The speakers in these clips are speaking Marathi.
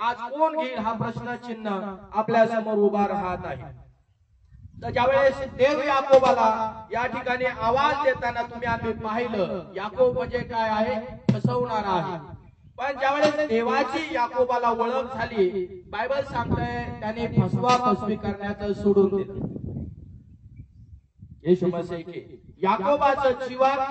आज कोण घेईल हा प्रश्न चिन्ह आपल्या समोर उभा राहत आहे। तर ज्यावेळेस देव याकोबाला या ठिकाणी आवाज देताना तुम्ही आम्ही पाहिलं, याकोब म्हणजे काय आहे, फसवणारा आहे। पण ज्यावेळेस देवाची याकोबाला ओळख झाली, बायबल सांगतंय त्याने फसवी करण्याचं सोडून दिलं। येशू मसीह की याकोबाचं जीवन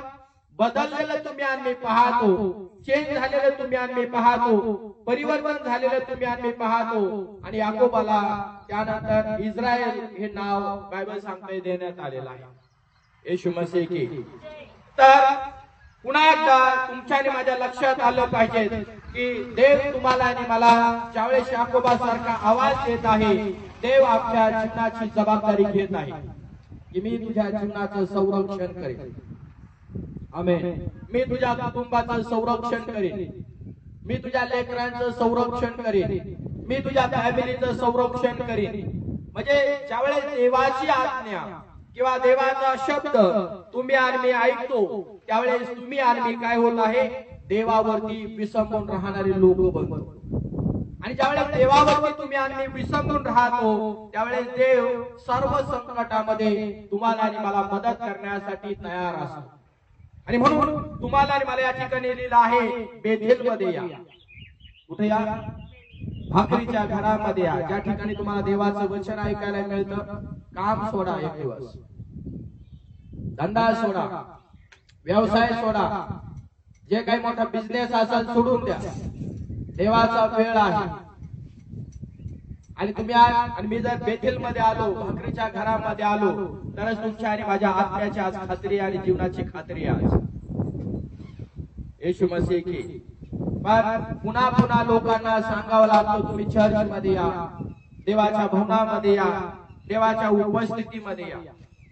बदललेलं तुम्ही आम्ही पाहतो, चेंज झालेलं तुम्ही आम्ही पाहतो, परिवर्तन झालेलं तुम्ही आम्ही पाहतो। आणि याकोबाला त्यानंतर इस्रायल हे नाव बायबल सांगते देण्यात आलेलं आहे। येशू मसीह की तर पुन्हा एकदा तुमच्या आणि माझ्या लक्षात आलं पाहिजे की देव तुम्हाला आणि मला ज्यावेळेस याकोबासारखा आवाज देत आहे, देव आपल्या जीवनाची जबाबदारी घेत आहे की मी तुझ्या जीवनाचं संरक्षण करेन। आमेन। मी तुझ्या कुटुंबाचं संरक्षण करेन, मी तुझ्या लेकरांचं संरक्षण करेन, मी तुझ्या फॅमिलीचं संरक्षण करेन। म्हणजे ज्यावेळेस देवाची आज्ञा किंवा देवाचा शब्द तुम्ही आणि मी ऐकतो, त्यावेळेस तुम्ही आणि मी काय होत आहे, देवावरती विसंबून राहणारे लोक बनतो। आणि ज्यावेळेस देवावरती तुम्ही आणि मी विसंबून राहतो, त्यावेळेस देव सर्व संकटामध्ये तुम्हाला आणि मला मदत करण्यासाठी तयार असतो। आणि म्हणून तुम्हाला आणि मला या ठिकाणी लिहिलं आहे, बेथेलमध्ये या। कुठे या? भाकरीच्या घरामध्ये या, ज्या ठिकाणी तुम्हाला देवाचं वचन ऐकायला मिळतं। काम सोडा एक दिवस, धंदा सोडा, व्यवसाय सोडा, जे काही मोठा बिझनेस असेल सोडून द्या, देवाचा वेळ आहे। आणि तुम्ही आणि मी जर बेथेल मध्ये आलो, भाकरीच्या घरामध्ये आलो, तरच तुमच्या आणि माझ्या आत्म्याची आज खात्री आणि जीवनाची खात्री आहे। येशू मसीह की पण पुन्हा पुन्हा लोकांना सांगावं लागतं, तुम्ही चर्च मध्ये या, देवाच्या भवनामध्ये या, देवाच्या उपस्थितीमध्ये या।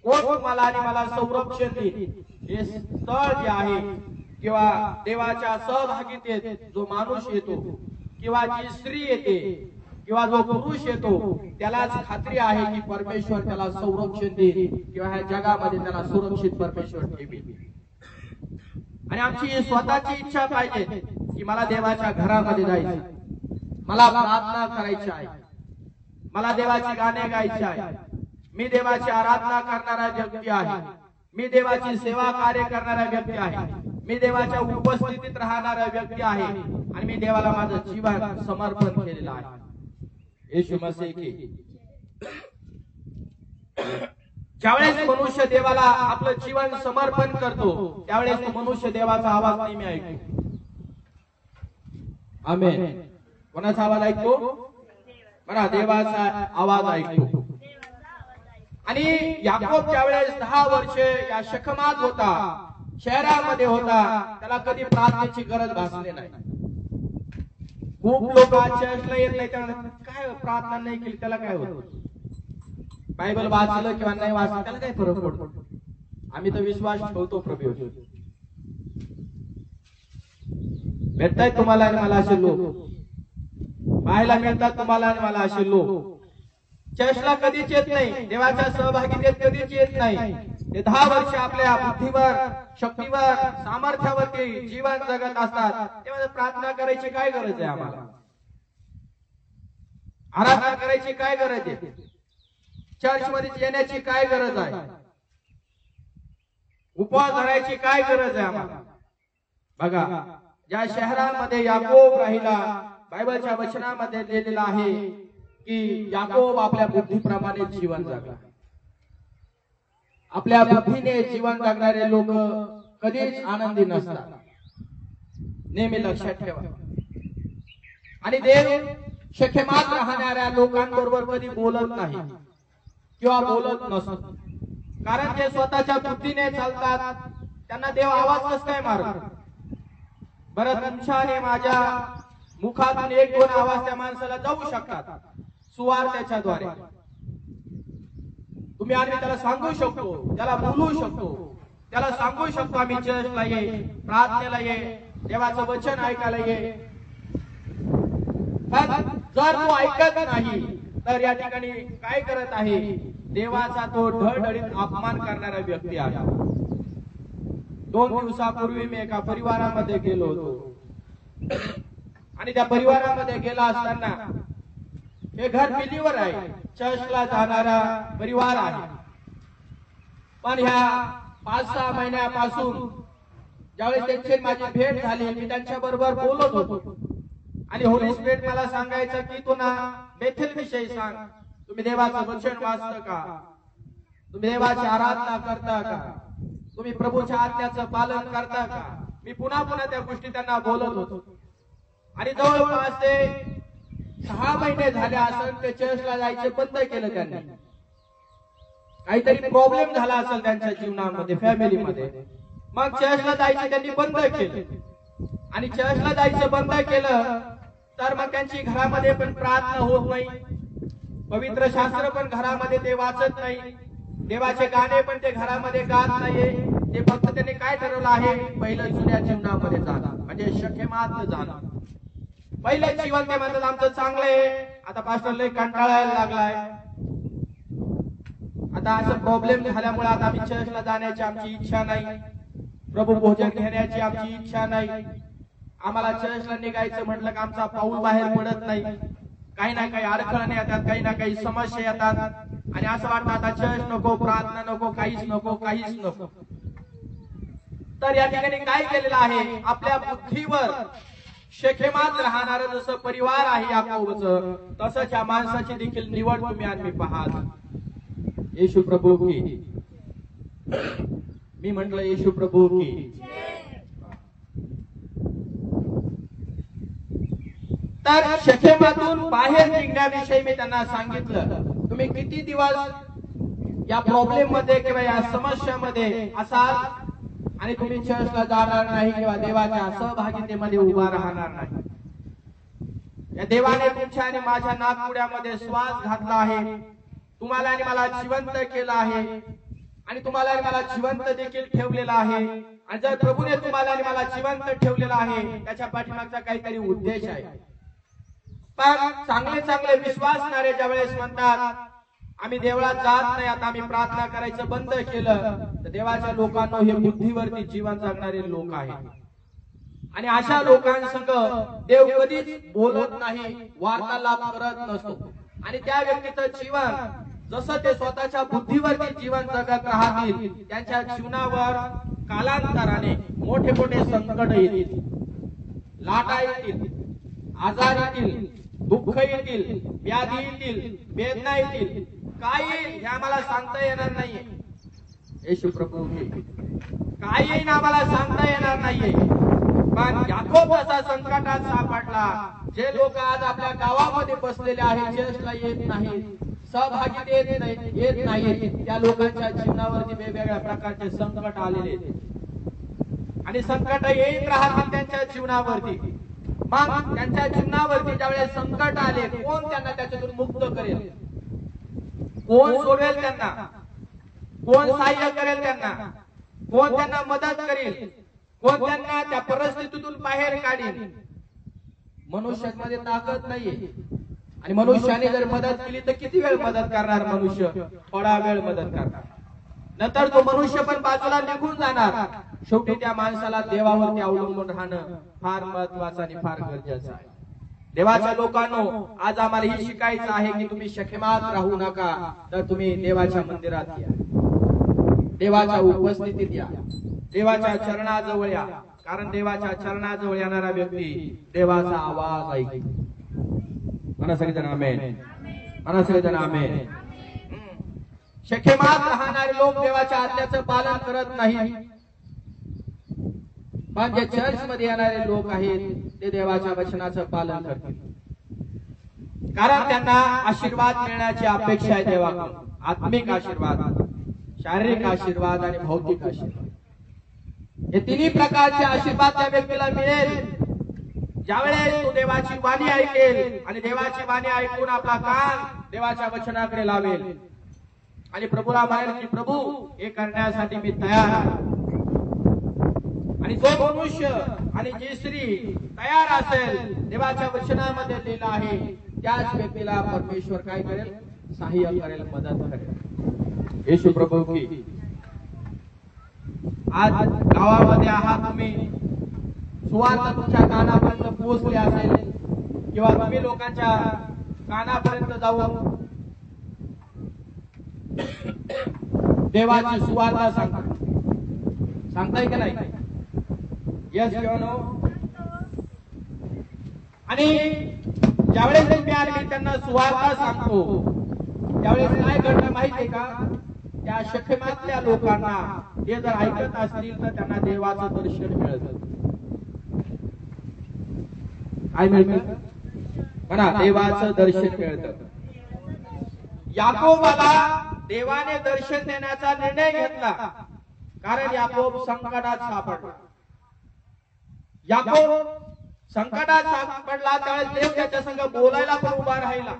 कोण तुम्हाला आणि मला संरक्षण देईल? हे स्थळ जे आहे किंवा देवाच्या सहभागितेत जो माणूस येतो किंवा जी स्त्री येते किंवा जो पुरुष येतो, त्यालाच खात्री आहे की परमेश्वर त्याला संरक्षण देईल किंवा ह्या जगामध्ये त्याला सुरक्षित परमेश्वर ठेवेल। आणि आमची स्वतःची इच्छा पाहिजे की मला देवाच्या घरामध्ये जायचं, मला प्रार्थना करायची आहे, मला देवाची गाणे गायची आहे, मी देवाची आराधना करणारा व्यक्ती आहे, मी देवाची सेवा कार्य करणारा व्यक्ती आहे, मी देवाच्या उपस्थितीत राहणारा व्यक्ती आहे आणि मी देवाला माझं जीवन समर्पण केलेलं आहे। येशू मसीह की ज्यावेळेस मनुष्य देवाला आपलं जीवन समर्पण करतो, त्यावेळेस तो मनुष्य देवाचा आवाज नेहमी ऐकतो। आमेन। कोणाचा आवाज ऐकतो? बरा, देवाचा आवाज ऐकतो। आणि याकोब ज्यावेळेस 10 वर्ष या शखमात होता, शहरामध्ये होता, त्याला कधी प्रार्थनेची गरज भासली नाही। खूप लोक चर्चला येत नाही, त्याला काय प्रार्थना नाही केली त्याला काय होतं, बायबल वाचलं किंवा नाही वाचलं त्याला काय फरक पडतो? आम्ही तर विश्वास ठेवतो प्रभू। भेटताय तुम्हाला आणि मला असे लोक, पाहायला मिळतात तुम्हाला आणि मला असे लोक। चर्चला कधीच येत नाही, देवाच्या सहभागितेत कधीच येत नाही। ते 10 वर्ष आपल्या बुद्धीवर, शक्तीवर, सामर्थ्यावरती जीवन जगत असतात, तेव्हा प्रार्थना करायची काय गरज आहे? आम्हाला आराधना करायची काय गरज आहे? चर्च मध्ये येण्याची काय गरज आहे? उपवास धरायची काय गरज आहे आम्हाला? बघा, ज्या शहरामध्ये याकोब राहिला, बायबलच्या वचनामध्ये लिहिलेलं आहे की याकोब आपल्या बुद्धीप्रमाणे जीवन जगला। आपल्या बुद्धीने जीवन जगणारे लोक कधीच आनंदी नसतात, नेहमी लक्षात ठेवा। आणि देव शखेमात राहणाऱ्या लोकांबरोबर कधी बोलत नाही किंवा बोलत नसतो, कारण ते स्वतःच्या बुद्धीने चालतात, त्यांना देव आवाज कसं काय मारतो? बरं, तुमच्या आणि माझ्या मुखातून 1-2 आवाज त्या माणसाला जाऊ शकतात सुवार्त्याच्या द्वारे। तुम्ही आम्ही त्याला सांगू शकतो, त्याला बोलू शकतो, त्याला सांगू शकतो आम्ही चर्चला ये, प्रार्थनेला ये, देवाचं वचन ऐकायला ये। पण जर तो ऐकत नाही तर या ठिकाणी काय करत आहे? देवाचा तो ढळढळीत अपमान करणारा व्यक्ती आहे। 2 दिवसापूर्वी मी एका परिवारामध्ये गेलो होतो आणि त्या परिवारामध्ये गेला असताना हे घर बिलीवर आहे, चर्चला जाणारा परिवार आहे. पण ह्या 5-6 महिन्यापासून ज्यावेळेस त्यांची माझी भेट झाली, मी त्यांच्या बरोबर बोलत होतो आणि होली स्पिरिट मला सांगायचं की तू ना बेथेल विषयी सांग. तुम्ही देवाचं वचन वाचता का? तुम्ही देवाची आराधना करता का? तुम्ही प्रभूच्या आज्ञाचं पालन करता का? मी पुन्हा त्या गोष्टी त्यांना बोलत होतो. आणि जवळपास ते 6 महिने झाले असेल ते चर्चला जायचे बंद केलं त्यांनी. काहीतरी प्रॉब्लेम झाला असेल त्यांच्या जीवनामध्ये, फॅमिलीमध्ये. मग चर्चला जायचे त्यांनी बंद केलं. आणि चर्चला जायचं बंद केलं तर मग त्यांची घरामध्ये पण प्रार्थना होत नाही, पवित्र शास्त्र पण घरामध्ये ते वाचत नाही, देवाचे गाणे पण ते घरामध्ये गात नाहीये. ते फक्त त्यांनी काय ठरवलं आहे, पहिलं जुन्या जीवनामध्ये जाणं, म्हणजे शकेमात जाणं. पहिलं जीवन ते म्हणतात आमचं चांगलं आहे, आता पास्टर लय कंटाळायला लागलाय, आता असं प्रॉब्लेम झाल्यामुळे आता आम्ही चर्चला जाण्याची आमची इच्छा नाही, प्रभू भोजन घेण्याची आमची इच्छा नाही, आम्हाला चर्चला निघायचं म्हटलं की आमचा पाऊल बाहेर पडत नाही, काही ना काही अडचणी येतात, काही ना काही समस्या येतात आणि असं वाटतं आता चर्च नको, प्रार्थना नको, काहीच नको. तर या ठिकाणी काय केलेलं आहे, आपल्या बुद्धीवर शेखेमात राहणारं जसं परिवार आहे याकोबचं, तसंच या माणसाची देखील निवड तुम्ही आणि मी पाहाल. येशू प्रभू की, मी म्हटलं येशू प्रभू की. तर शकेमातून बाहेर निघण्याविषयी मी त्यांना सांगितलं. तुम्ही किती दिवस या प्रॉब्लेम मध्ये किंवा या समस्यामध्ये असाल आणि तुम्ही चर्चला जाणार नाही किंवा देवाच्या सहभागितेमध्ये उभा राहणार नाही. या देवाने तुमच्या आणि माझ्या नाकपुड्यामध्ये श्वास घातला आहे, तुम्हाला आणि मला जिवंत केलं आहे आणि तुम्हाला आणि मला जिवंत देखील ठेवलेलं आहे. आणि जर प्रभूने तुम्हाला आणि मला जिवंत ठेवलेलं आहे, त्याच्या पाठीमागचा काहीतरी उद्देश आहे. पण चांगले विश्वासणारे ज्यावेळेस म्हणतात आम्ही देवळात जात नाही, आता आम्ही प्रार्थना करायचं बंद केलं, तर देवाच्या लोकांना हे बुद्धीवरती जीवन जगणारे लोक आहेत. आणि अशा लोकांसंग देव कधीच बोलत नाही, वार्तालाप करत नसतो. आणि त्या व्यक्तीचं जीवन जसं ते स्वतःच्या बुद्धीवरती जीवन जगत राहतील, त्यांच्या जीवनावर कालांतराने मोठे संकट येतील, लाटा येतील, आजार येतील, दुःख येतील, व्याधी येतील, वेदना येतील. काय येईल हे आम्हाला सांगता येणार नाहीये. येशू प्रभू काय येईल आम्हाला सांगता येणार नाहीये. पण याकोब असा संकटात सापडला. जे लोक आज आपल्या गावामध्ये बसलेले आहेत, चर्चला येत नाहीत, सहभागी येत नाहीत, त्या लोकांच्या जीवनावरती वेगवेगळ्या प्रकारचे संकट आलेले आणि संकट येत राहतील त्यांच्या जीवनावरती. मग त्यांच्या जीवनावरती ज्यावेळेस संकट आले, कोण त्यांना त्याच्यातून मुक्त करेल, कोण सोडवेल त्यांना, कोण सहाय्य करेल त्यांना, कोण त्यांना मदत करेल, कोण त्यांना त्या परिस्थितीतून बाहेर काढेल. मनुष्यामध्ये ताकद नाहीये. आणि मनुष्याने जर मदत केली तर किती वेळ मदत करणार मनुष्य, थोडा वेळ मदत करणार, नंतर तो मनुष्य पण बाजूला निघून जाणार. शेवटी त्या माणसाला देवावरती अवलंबून राहणं फार महत्वाचं आणि फार गरजेचं आहे. देवाच्या लोकांनो, आज आम्हाला हे शिकायचं आहे की तुम्ही शकेमात राहू नका, तर तुम्ही देवाच्या मंदिरात या, देवाच्या उपस्थितीत या, देवाच्या चरणाजवळ या. कारण देवाच्या चरणाजवळ येणारा व्यक्ती देवाचा आवाज ऐकतो. म्हणा सगळेजण आमेन, म्हणा सगळेजण आमेन. शकेमात राहणारे लोक देवाच्या आज्ञाचं पालन करत नाही, पण जे चर्च मध्ये येणारे लोक आहेत ते देवाच्या वचनाचं पालन करतील. कारण त्यांना आशीर्वाद मिळण्याची अपेक्षा आहे देवाकडून. आत्मिक आशीर्वाद, शारीरिक आशीर्वाद आणि भौतिक आशीर्वाद, हे तिन्ही प्रकारचे आशीर्वाद त्या व्यक्तीला मिळेल ज्यावेळेस तो देवाची वाणी ऐकेल आणि देवाची वाणी ऐकून आपला कान देवाच्या वचनाकडे लावेल आणि प्रभूला म्हणेल की प्रभू हे करण्यासाठी मी तयार आहे. आणि जो मनुष्य आणि जी स्त्री तयार असेल, देवाच्या वचनामध्ये लिहिलं आहे, त्याच व्यक्तीला परमेश्वर काय करेल, सहाय्य करेल, मदत करेल. येशू प्रभू की. आज गावामध्ये आहात तुम्ही, सुवार्ता तुमच्या कानापर्यंत पोहोचली असेल किंवा तुम्ही लोकांच्या कानापर्यंत जाऊन देवाची सुवार्ता सांगताय की नाही? यस किंवा नो? आणि ज्यावेळेस मी त्यांना सुवार्ता सांगतो त्यावेळेस काय घडलं माहितीये का? त्या शखेमातल्या लोकांना ते जर ऐकत असतील तर त्यांना देवाचं दर्शन मिळतं. काय मिळतं? म्हणा, देवाचं दर्शन मिळतं. याकोबाला देवाने दर्शन देण्याचा निर्णय घेतला कारण याकोब संकटात सापडला. याकोब संकटात सापडला त्यावेळेस देव त्याच्या संग बोलायला पण उभा राहिला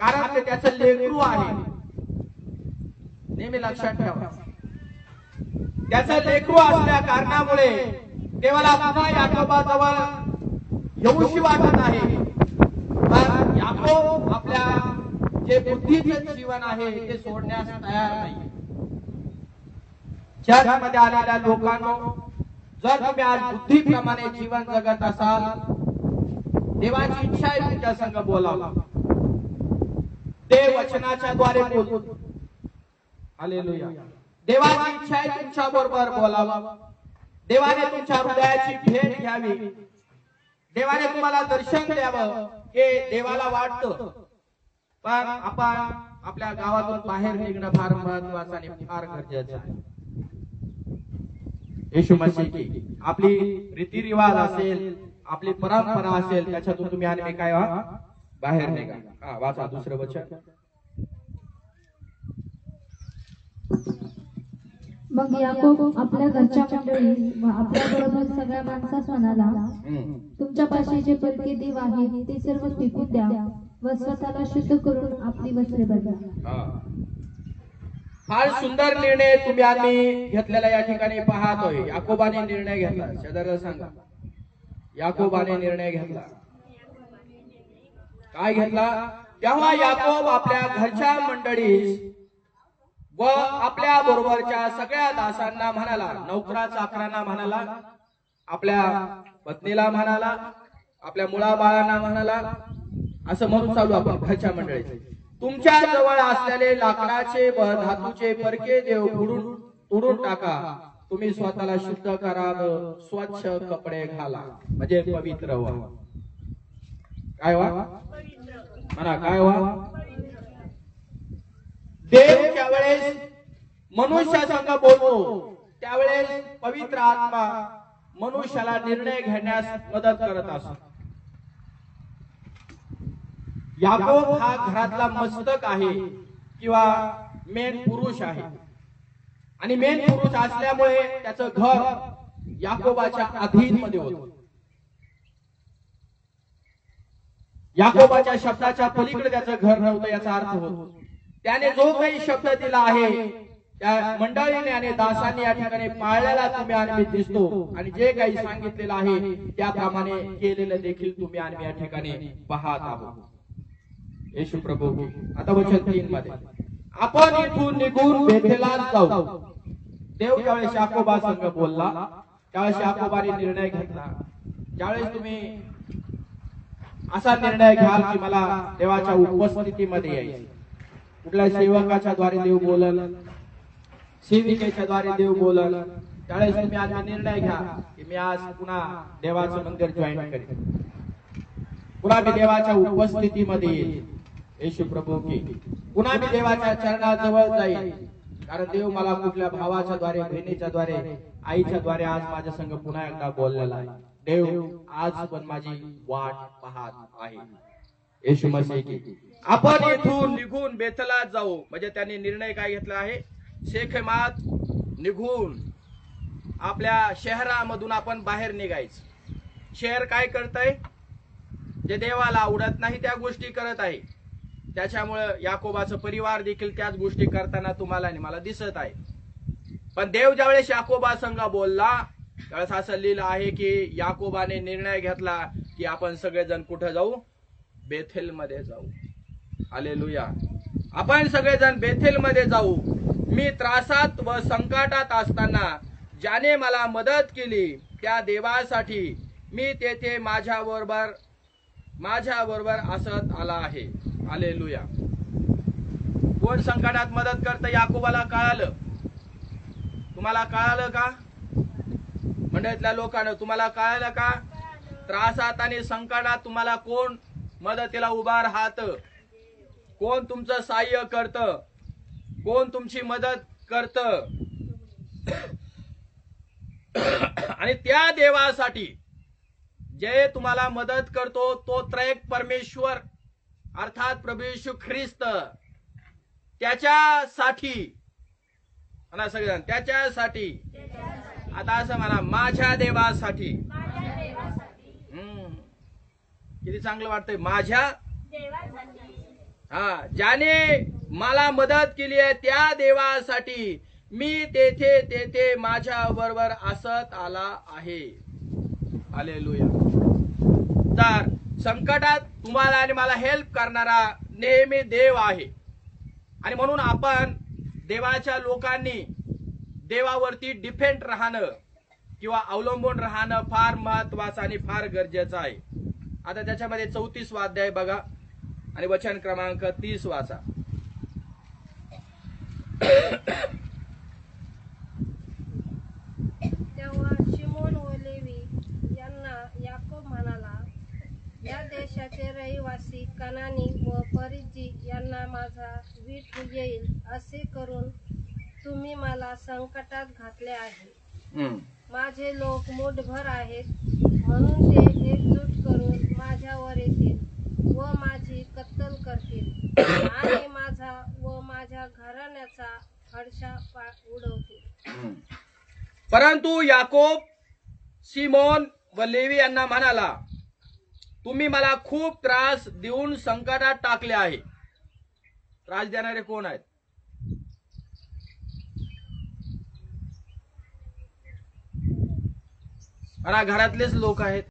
कारण ते त्याचं लेकरू आहे. नेहमी लक्षात ठेवा, त्याचं लेकरू असल्या कारणामुळे देवाला पुन्हा याकोबाजवळ येऊशी वाटत आहे. पण याकोब आपल्या जे बुद्धीचे जीवन आहे ते सोडण्यास तयार नाही. जगामध्ये आलेल्या लोकांनो, जर तुम्ही आज बुद्धीप्रमाणे जीवन जगत असाल, देवाची इच्छा आहे तुमच्या संग बोलावं. देव वचनाच्या द्वारे बोलतो. हालेलुया. देवाची इच्छा आहे तुमच्या बरोबर बोलावं. देवाने तुमच्या हृदयाची भेट घ्यावी. देवाने तुम्हाला दर्शन द्यावं हे देवाला वाटतं. पण आपण आपल्या गावातून बाहेर निघणं फार महत्वाचं आणि फार गरजेचं आहे. येशू मसीह की आपली रीतिरिवाज असेल, आपली परंपरा असेल, त्याच्यातून तुम्ही आणि काय बाहेर निघा. वाचा दुसरं वचन. मग याकोब आपल्या घरच्या मंडळी व आपल्या बरोबर सगळ्या माणसास म्हणाला, तुमच्यापाशी जे परके देव आहेत ते सर्व फेकून द्या व स्वतःला शुद्ध करून आपली वस्त्रे बदला. फार सुंदर निर्णय तुम्ही आम्ही घेतलेला या ठिकाणी पाहतोय. याकोबाने निर्णय घेतला. शेजाऱ्याला सांगा, याकोबाने निर्णय घेतला. काय घेतला? तेव्हा याकोब आपल्या घरच्या मंडळीस व आपल्या बरोबरच्या सगळ्या दासांना म्हणाला, नोकरा चाकरांना म्हणाला, आपल्या पत्नीला म्हणाला, आपल्या मुलाबाळांना म्हणाला, असं म्हणून चालू आपण घरच्या मंडळीचे, तुमच्या जवळ असलेले लाकडाचे व धातूचे परके देव तोडून टाका. तुम्ही स्वतःला शुद्ध करा व स्वच्छ कपडे घाला, म्हणजे पवित्र व्हा. काय व्हा? म्हणा, काय व्हा? देव ज्यावेळेस मनुष्यासंग बोलतो त्यावेळेस पवित्र आत्मा मनुष्याला निर्णय घेण्यास मदत करत असतो. याकोब हा घरातला मस्तक आहे किंवा मेन पुरुष आहे. आणि मेन पुरुष असल्यामुळे त्याचं घर याकोबाच्या अधीन मध्ये होतं. याकोबाच्या शब्दाच्या पलीकडे त्याचं घर नव्हतं, याचा अर्थ होतो त्याने जो काही शब्द दिला आहे त्या मंडळीने आणि दासांनी या ठिकाणी पाळलेला तुम्ही आणि दिसतो. आणि जे काही सांगितलेलं आहे त्याप्रमाणे केलेलं देखील तुम्ही आणि या ठिकाणी पाहत आहोत. येशू प्रभू. आता वचन 3 मध्ये, आपण इथून निघून बेथेला जाऊ. देव ज्यावेळेस याकोबा संग बोलला त्यावेळेस याकोबाने निर्णय घेतला. ज्यावेळेस तुम्ही असा निर्णय घ्याल की मला देवाच्या उपस्थितीमध्ये यायचे, कुठल्या सेवकाच्या द्वारे देव बोलल, सेविकेच्या द्वारे देव बोलल, त्यावेळेस तुम्ही आज निर्णय घ्या की मी आज पुन्हा देवाचं मंदिर जॉईन करेन, पुन्हा मी देवाच्या उपस्थितीमध्ये येईल. येशू प्रभू की पुन्हा मी देवाच्या चरणाजवळ जाईल. कारण देव मला कुठल्या भावाच्या द्वारे, बहिणीच्या द्वारे, आईच्या द्वारे आज माझ्या संग पुन्हा एकदा बोललेला आहे. देव आज पण माझी वाट पाहत आहे. येशू मसीह की आपण इथून निघून बेथला जाऊ. म्हणजे त्यांनी निर्णय काय घेतला आहे? शेखेमात निघून आपल्या शहरामधून आपण बाहेर निघायचं. शहर काय करतंय? जे देवाला आवडत नाही त्या गोष्टी करत आहे. त्याच्यामुळे याकोबाचा परिवार देखील त्याच गोष्टी करताना तुम्हाला आणि मला दिसत आहे. पण देव ज्यावेळेस याकोबा संग बोलला त्यावेळेस असं लिहिलं आहे की याकोबाने निर्णय घेतला की आपण सगळेजण कुठे जाऊ? बेथेल मध्ये जाऊ. हालेलुया. आपण सगळेजण बेथेल मध्ये जाऊ. मी त्रासात व संकटात असताना ज्याने मला मदत केली त्या देवासाठी मी तेथे माझ्याबरोबर असत आला आहे. हालेलुया. कोण संकटात मदत करतं? याकोबाला कळालं. तुम्हाला कळालं का? मंडळीतल्या लोकांना तुम्हाला कळालं का? त्रासात आणि संकटात तुम्हाला कोण मदतीला उभा राहतं? कोण तुमचं सहाय्य करतं? कोण तुमची मदत करतं? आणि त्या देवासाठी जे तुम्हाला मदत करतो तो त्रयेक परमेश्वर अर्थात प्रभू येशू ख्रिस्त, त्याच्यासाठी म्हणा सगळेजण, त्याच्यासाठी. आता असं म्हणा, माझ्या देवासाठी. किती चांगलं वाटतंय, माझ्या. हा, ज्याने मला मदत केली आहे त्या देवासाठी मी तेथे माझ्या बरोबर असत आला आहे. हालेलुया. तर संकटात तुम्हाला आणि मला हेल्प करणारा नेहमी देव आहे. आणि म्हणून आपण देवाच्या लोकांनी देवावरती डिपेंड राहणं किंवा अवलंबून राहणं फार महत्वाचं आणि फार गरजेचं आहे. आता त्याच्यामध्ये 34 अध्याय बघा आणि वचन क्रमांक 30 वाचा. तेव्हा शिमोन व लेवी यांना याकोब म्हणाला, या देशाचे रहिवासी कनानी व परिज्जी यांना माझा वीट येईल असे करून तुम्ही मला संकटात घातले आहे. माझे लोक मुठभर आहेत, म्हणून ते एकजूट करून माझ्यावर येतील व माझी कत्तल करतील आणि माझा व माझ्या घराण्याचा फडशा उडवतील. परंतु याकोब सिमोन व लेवी यांना म्हणाला, तुम्ही मला खूप त्रास देऊन संकटात टाकले आहे. त्रास देणारे कोण आहेत? आणि घरातलेच लोक आहेत.